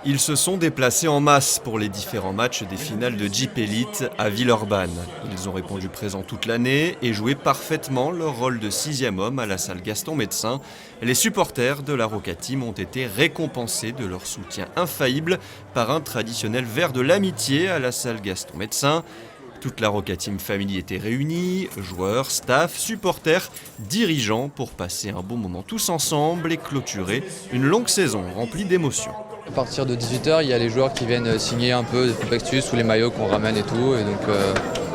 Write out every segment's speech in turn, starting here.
Ils se sont déplacés en masse pour les différents matchs des finales de Jeep Elite à Villeurbanne. Ils ont répondu présent toute l'année et joué parfaitement leur rôle de 6e homme à la salle Gaston Médecin. Les supporters de la Roca Team ont été récompensés de leur soutien infaillible par un traditionnel verre de l'amitié à la salle Gaston Médecin. Toute la Roca Team Family était réunie, joueurs, staff, supporters, dirigeants pour passer un bon moment tous ensemble et clôturer une longue saison remplie d'émotions. À partir de 18h, il y a les joueurs qui viennent signer un peu des prospectus ou les maillots qu'on ramène et tout. Et donc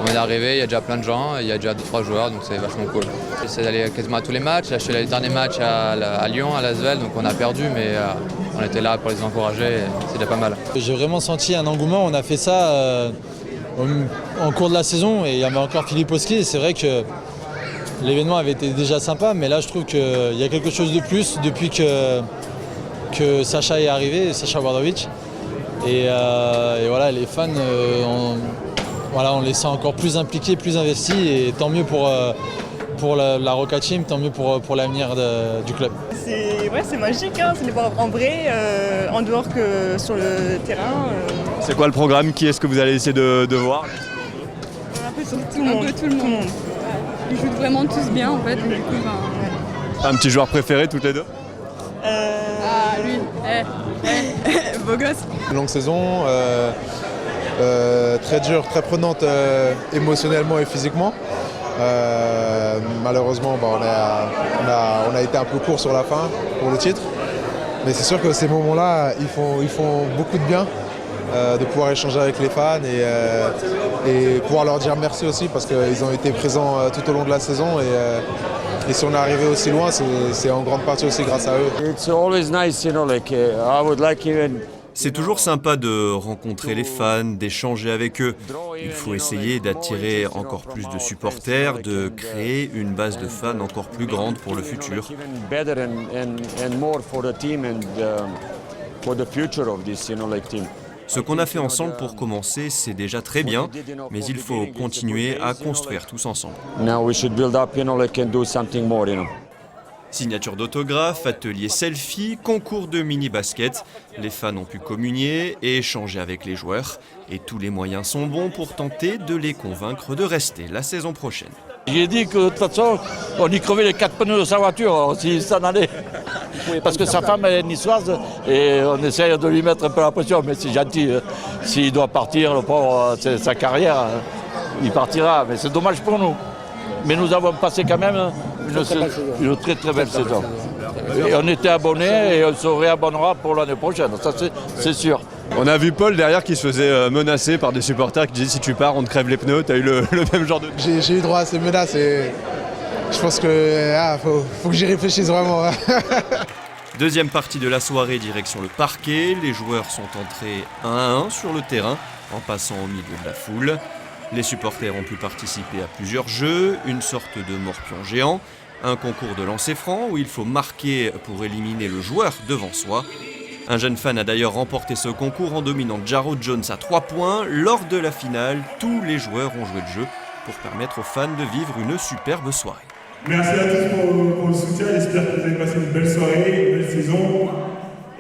on est arrivé, il y a déjà plein de gens, il y a déjà 2-3 joueurs, donc c'est vachement cool. J'essaie d'aller quasiment à tous les matchs. Là, je suis allé les derniers matchs à Lyon, à l'Asvel, donc on a perdu, mais on était là pour les encourager, et c'est déjà pas mal. J'ai vraiment senti un engouement, on a fait ça en cours de la saison et il y avait encore Philippe Oski. C'est vrai que l'événement avait été déjà sympa, mais là je trouve qu'il y a quelque chose de plus depuis que Sacha est arrivé, Sacha Obradovic. Et voilà, les fans, on les sent encore plus impliqués, plus investis, et tant mieux pour la Roca Team, tant mieux pour l'avenir du club. C'est magique, hein, c'est les voir en vrai, en dehors que sur le terrain. C'est quoi le programme? Qui est-ce que vous allez essayer de voir? Un peu sur tout le monde. Tout le monde. Ils jouent vraiment tous bien en fait, donc du coup, Un petit joueur préféré toutes les deux? Ah lui, beau gosse. Longue saison, très dure, très prenante émotionnellement et physiquement. Malheureusement, on a été un peu court sur la fin pour le titre. Mais c'est sûr que ces moments-là, ils font beaucoup de bien de pouvoir échanger avec les fans et pouvoir leur dire merci aussi parce qu'ils ont été présents tout au long de la saison. Et si on est arrivé aussi loin, c'est en grande partie aussi grâce à eux. It's always nice, I would like even. C'est toujours sympa de rencontrer les fans, d'échanger avec eux. Il faut essayer d'attirer encore plus de supporters, de créer une base de fans encore plus grande pour le futur. Ce qu'on a fait ensemble pour commencer, c'est déjà très bien, mais il faut continuer à construire tous ensemble. Signature d'autographes, atelier selfie, concours de mini-basket. Les fans ont pu communier et échanger avec les joueurs. Et tous les moyens sont bons pour tenter de les convaincre de rester la saison prochaine. J'ai dit que de toute façon, on y crevait les 4 pneus de sa voiture si ça en allait. Parce que sa femme est niçoise et on essaye de lui mettre un peu la pression. Mais c'est gentil, s'il doit partir, le pauvre, c'est sa carrière, il partira. Mais c'est dommage pour nous. Mais nous avons passé quand même une très très belle saison. Et on était abonnés et on se réabonnera pour l'année prochaine, ça c'est sûr. On a vu Paul derrière qui se faisait menacer par des supporters qui disaient si tu pars on te crève les pneus, t'as eu le même genre de... J'ai eu droit à ces menaces et je pense que faut que j'y réfléchisse vraiment. Deuxième partie de la soirée, direction le parquet. Les joueurs sont entrés 1 à 1 sur le terrain en passant au milieu de la foule. Les supporters ont pu participer à plusieurs jeux, une sorte de morpion géant, un concours de lancer franc où il faut marquer pour éliminer le joueur devant soi. Un jeune fan a d'ailleurs remporté ce concours en dominant Jarrod Jones à 3 points. Lors de la finale, tous les joueurs ont joué le jeu pour permettre aux fans de vivre une superbe soirée. Merci à tous pour le soutien, j'espère que vous avez passé une belle soirée, une belle saison.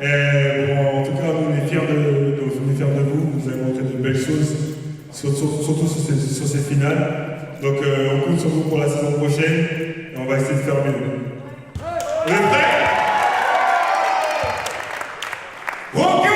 Et bon, en tout cas, nous on est fiers de vous, vous avez montré de belles choses. Surtout sur ces finales. Donc on compte sur vous pour la saison prochaine et on va essayer de faire mieux. Vous êtes prêts? OK!